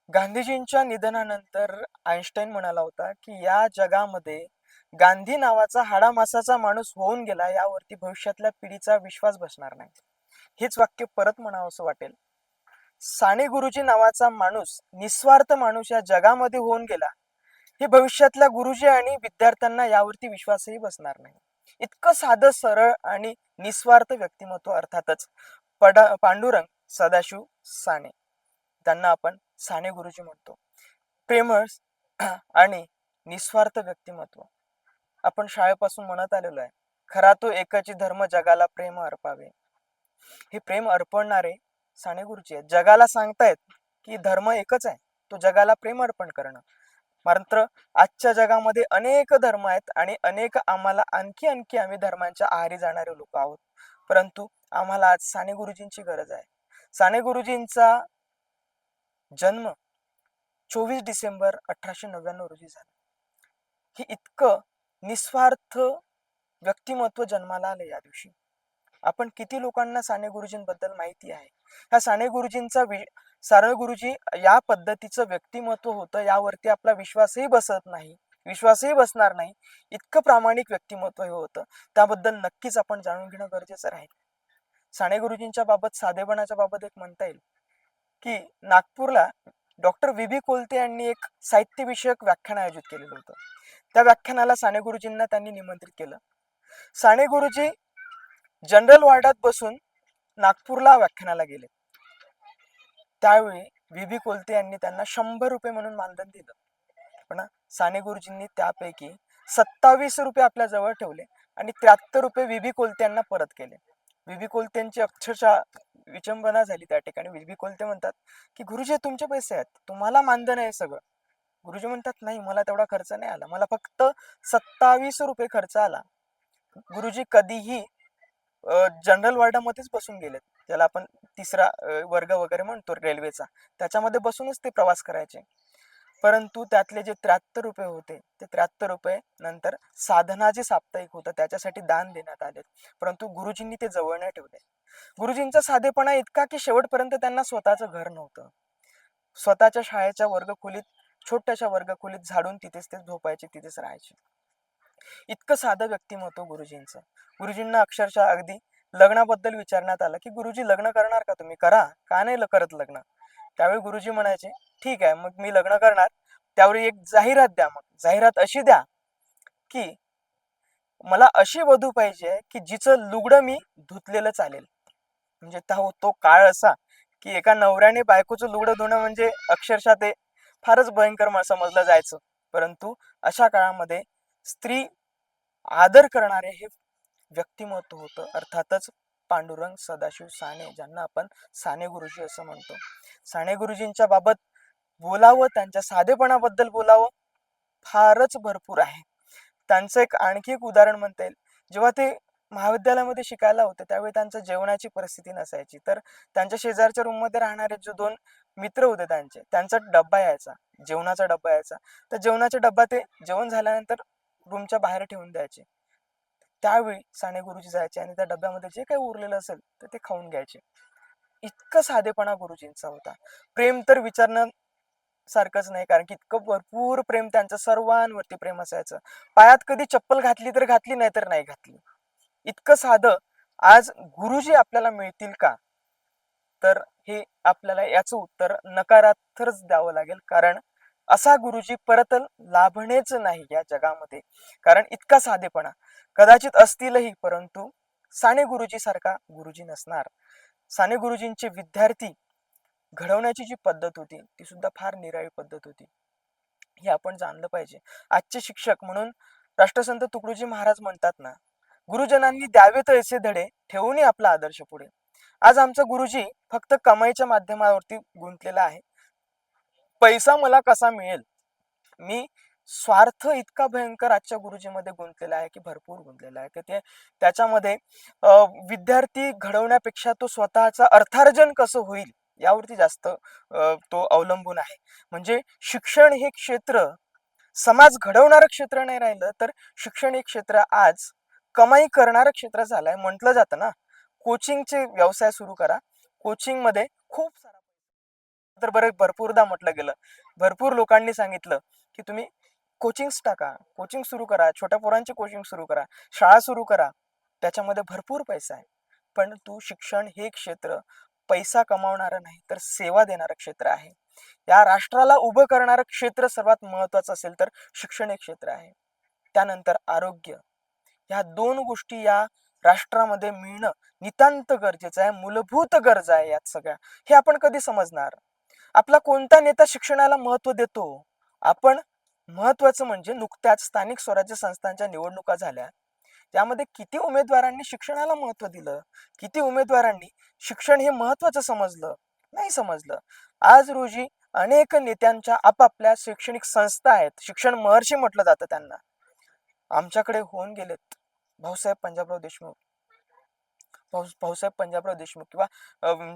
गांधीजींच्या निधनानंतर आईन्स्टाईन म्हणाला होता की या जगामध्ये गांधी नावाचा हाडामासाचा माणूस होऊन गेला यावरती भविष्यातल्या पिढीचा विश्वास बसणार नाही. हेच वाक्य परत म्हणावं असं वाटेल. साने गुरुजी नावाचा माणूस, निस्वार्थ माणूस या जगामध्ये होऊन गेला, हे भविष्यातल्या गुरुजी आणि विद्यार्थ्यांना यावरती विश्वासही बसणार नाही. इतकं साधं सरळ आणि निस्वार्थ व्यक्तिमत्व, अर्थातच पांडुरंग सदाशिव साने, त्यांना आपण साने गुरुजी म्हणतो. प्रेमळ आणि निस्वार्थ व्यक्तिमत्व आपण शाळेपासून म्हणत आलेलो आहे. खरा तो एकाची धर्म जगाला प्रेम अर्पावे. हे प्रेम अर्पणारे साने गुरुजी आहेत. जगाला सांगतायत की धर्म एकच आहे, तो जगाला प्रेम अर्पण करणं. मात्र आजच्या जगामध्ये अनेक धर्म आहेत आणि अनेक आम्हाला आणखी आणखी आम्ही धर्मांच्या आहारी जाणारे लोक आहोत. परंतु आम्हाला आज साने गुरुजींची गरज आहे. साने गुरुजींचा जन्म 24 डिसेंबर 1899 रोजी झाला. हे इतकं निस्वार्थ व्यक्तिमत्व जन्माला आलं या दिवशी. आपण किती लोकांना साने गुरुजींबद्दल माहिती आहे? ह्या साने गुरुजी या पद्धतीचं व्यक्तिमत्व होतं यावरती आपला विश्वासही बसत नाही, विश्वासही बसणार नाही. इतकं प्रामाणिक व्यक्तिमत्व हे होतं. त्याबद्दल नक्कीच आपण जाणून घेणं गरजेचं राहील. साने गुरुजींच्या बाबत, साधेपणाच्या बाबत एक म्हणता येईल की नागपूरला डॉक्टर व्ही कोलते यांनी एक साहित्य विषयक व्याख्यान आयोजित केलेलं होतं. त्या व्याख्यानाला साने गुरुजींना त्यांनी निमंत्रित केलं. साने गुरुजी जनरल वॉर्डात बसून नागपूरला व्याख्यानाला गेले. त्यावेळी व्ही कोलते यांनी त्यांना 100 रुपये म्हणून मानधन दिलं. पण साने गुरुजींनी त्यापैकी 27 रुपये आपल्या जवळ ठेवले आणि 73 रुपये व्ही कोलते यांना परत केले. व्ही कोलतेंची अक्षरशः विचंबना झाली त्या ठिकाणी. व्ही कोलते म्हणतात की गुरुजी तुमचे पैसे आहेत, तुम्हाला मानधन आहे सगळं. गुरुजी म्हणतात नाही, मला तेवढा खर्च नाही आला, मला फक्त 27 रुपये खर्च आला. गुरुजी कधीही जनरल वॉर्डामध्येच बसून गेलेत, ज्याला आपण तिसरा वर्ग वगैरे म्हणतो रेल्वेचा, त्याच्यामध्ये बसूनच ते प्रवास करायचे. परंतु त्यातले जे 73 रुपये होते, ते 73 रुपये नंतर साधना जे साप्ताहिक होतं त्याच्यासाठी दान देण्यात आले. परंतु गुरुजींनी ते जवळ नाही ठेवले. गुरुजींचा साधेपणा इतका की शेवटपर्यंत त्यांना स्वतःचं घर नव्हतं. स्वतःच्या शाळेच्या वर्गखोलीत, छोट्याशा वर्गखोलीत झाडून तिथेच ते झोपायचे, तिथेच राहायचे. इतकं साधं व्यक्तिमत्व गुरुजींचं. गुरुजींना अक्षरशः अगदी लग्नाबद्दल विचारण्यात आलं की गुरुजी लग्न करणार का तुम्ही? करा, का नाही करत लग्न? त्यावेळी गुरुजी म्हणायचे ठीक आहे, मग मी लग्न करणार. त्यावेळी एक जाहिरात द्या. मग जाहिरात अशी द्या की मला अशी वधू पाहिजे की जिचं लुगडं मी धुतलेलं चालेल. म्हणजे तो काळ असा की एका नवऱ्याने बायकोचं लुगडं धुणं म्हणजे अक्षरशः ते फारच भयंकर समजलं जायचं. परंतु अशा काळामध्ये स्त्री आदर करणारे हे व्यक्तिमत्व होतं. अर्थातच पांडुरंग सदाशिव साने, ज्यांना आपण साने गुरुजी असं म्हणतो. साने गुरुजींच्या बाबत बोलावं, त्यांच्या साधेपणाबद्दल बोलावं फारच भरपूर आहे. त्यांचं आणखी एक उदाहरण म्हणता येईल. जेव्हा ते महाविद्यालयामध्ये शिकायला होते त्यावेळी त्यांच्या जेवणाची परिस्थिती नसायची, तर त्यांच्या शेजारच्या रूम मध्ये राहणारे जो 2 मित्र होते त्यांचा डब्बा यायचा, जेवणाचा डब्बा यायचा. तर जेवणाचा डब्बा ते जेवण झाल्यानंतर रूमच्या बाहेर ठेवून द्यायचे. त्यावेळी साने गुरुजी जायचे आणि त्या डब्यामध्ये जे काही उरलेलं असेल तर ते खाऊन घ्यायचे. इतकं साधेपणा गुरुजींचा होता. प्रेम तर विचारणं सारखंच नाही, कारण की इतकं भरपूर प्रेम, त्यांचं सर्वांवरती प्रेम असायचं. पायात कधी चप्पल घातली तर घातली, नाही तर नाही घातली. इतकं साधं. आज गुरुजी आपल्याला मिळतील का? तर हे आपल्याला याचं उत्तर नकारार्थच द्यावं लागेल, कारण असा गुरुजी परत लाभणेच नाही या जगामध्ये. कारण इतका साधेपणा कदाचित असतीलही, परंतु साने गुरुजी सारखा गुरुजी नसणार. साने गुरुजींचे विद्यार्थी घडवण्याची जी पद्धत होती ती सुद्धा फार निराळी पद्धत होती, हे आपण जाणलं पाहिजे. आजचे शिक्षक म्हणून राष्ट्रसंत तुकडोजी महाराज म्हणतात ना, गुरुजनांनी द्यावे तैसे धडे, ठेवून आपला आदर्श पुढे. आज आमचा गुरुजी फक्त कमाईच्या माध्यमावरती गुंतलेला आहे. पैसा मला कसा मिळेल, मी स्वार्थ इतका भयंकर आजच्या गुरुजीमध्ये गुंतलेला आहे की भरपूर गुंतलेला आहे की ते त्याच्यामध्ये विद्यार्थी घडवण्यापेक्षा तो स्वतःचा अर्थार्जन कसं होईल यावरती जास्त तो अवलंबून आहे. म्हणजे शिक्षण हे क्षेत्र समाज घडवणारं क्षेत्र नाही राहिलं, तर शिक्षण हे क्षेत्र आज कमाई करणारं क्षेत्र झालंय. म्हटलं जातं ना, कोचिंगचे व्यवसाय सुरू करा, कोचिंग मध्ये खूप सारा तर बरं भरपूरदा म्हटलं गेलं, भरपूर लोकांनी सांगितलं की तुम्ही कोचिंग्स टाका, कोचिंग सुरू करा, छोट्या पोरांची कोचिंग सुरू करा, शाळा सुरू करा, त्याच्यामध्ये भरपूर पैसा आहे. पण तू शिक्षण हे क्षेत्र पैसा कमावणारं नाही तर सेवा देणारं क्षेत्र आहे. या राष्ट्राला उभं करणारं क्षेत्र सर्वात महत्वाचं असेल तर शिक्षण हे क्षेत्र आहे. त्यानंतर आरोग्य, ह्या दोन गोष्टी या राष्ट्रामध्ये मिळणं नितांत गरजेचं आहे, मूलभूत गरजा आहे यात सगळ्या. हे आपण कधी समजणार? आपला कोणता नेता शिक्षणाला महत्व देतो? आपण महत्वाचं म्हणजे नुकत्याच स्थानिक स्वराज्य संस्थांच्या निवडणुका झाल्या, त्यामध्ये किती उमेदवारांनी शिक्षणाला महत्व दिलं? किती उमेदवारांनी शिक्षण हे महत्वाचं समजलं? नाही समजलं. आज रोजी अनेक नेत्यांच्या आपापल्या शैक्षणिक संस्था आहेत, शिक्षण महर्षी म्हटलं जातं त्यांना. आमच्याकडे होऊन गेलेत भाऊसाहेब पंजाबराव देशमुख, भाऊसाहेब पंजाबराव देशमुख किंवा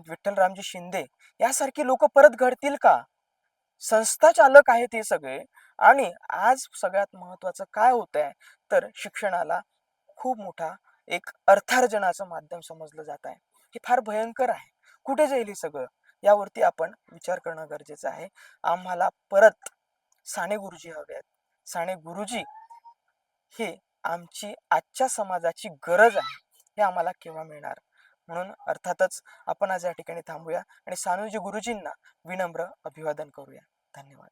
विठ्ठलरामजी शिंदे यासारखी लोक परत घडतील का? संस्था चालक आहेत हे सगळे. आणि आज सगळ्यात महत्वाचं काय होत आहे तर शिक्षणाला खूप मोठा एक अर्थार्जनाचं माध्यम समजलं जात आहे. हे फार भयंकर आहे. कुठे जाईल हे सगळं? यावरती आपण विचार करणं गरजेचं आहे. आम्हाला परत साने गुरुजी हवे आहेत. साने गुरुजी हे आमची आजच्या समाजाची गरज आहे. हे आम्हाला केव्हा मिळणार? म्हणून अर्थातच आपण आज या ठिकाणी थांबूया आणि सानूजी गुरुजींना विनम्र अभिवादन करूया. धन्यवाद.